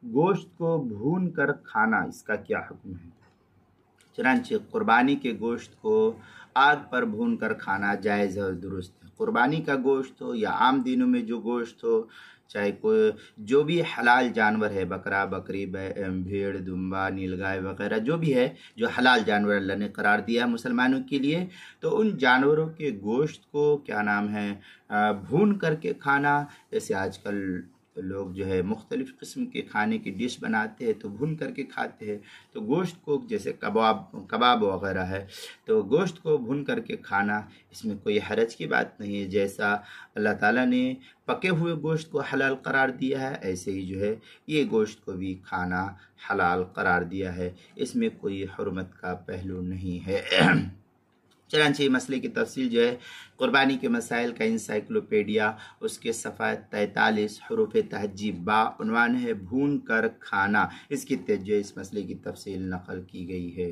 گوشت کو بھون کر کھانا اس کا کیا حکم ہے؟ چنانچہ قربانی کے گوشت کو آگ پر بھون کر کھانا جائز اور درست ہے۔ قربانی کا گوشت ہو یا عام دنوں میں جو گوشت ہو، چاہے کوئی جو بھی حلال جانور ہے، بکرا، بکری، بھیڑ، دمبا، نیلگائے وغیرہ جو بھی ہے، جو حلال جانور اللہ نے قرار دیا ہے مسلمانوں کے لیے، تو ان جانوروں کے گوشت کو کیا نام ہے بھون کر کے کھانا۔ جیسے آج کل لوگ جو ہے مختلف قسم کے کھانے کی ڈش بناتے ہیں تو بھون کر کے کھاتے ہیں، تو گوشت کو جیسے کباب وغیرہ ہے، تو گوشت کو بھون کر کے کھانا اس میں کوئی حرج کی بات نہیں ہے۔ جیسا اللہ تعالیٰ نے پکے ہوئے گوشت کو حلال قرار دیا ہے، ایسے ہی جو ہے یہ گوشت کو بھی کھانا حلال قرار دیا ہے، اس میں کوئی حرمت کا پہلو نہیں ہے۔ چنانچہ یہ مسئلے کی تفصیل جو ہے قربانی کے مسائل کا انسائکلوپیڈیا، اس کے صفحہ 43 حروف تہجی با عنوان ہے بھون کر کھانا، اس کی جو اس مسئلے کی تفصیل نقل کی گئی ہے۔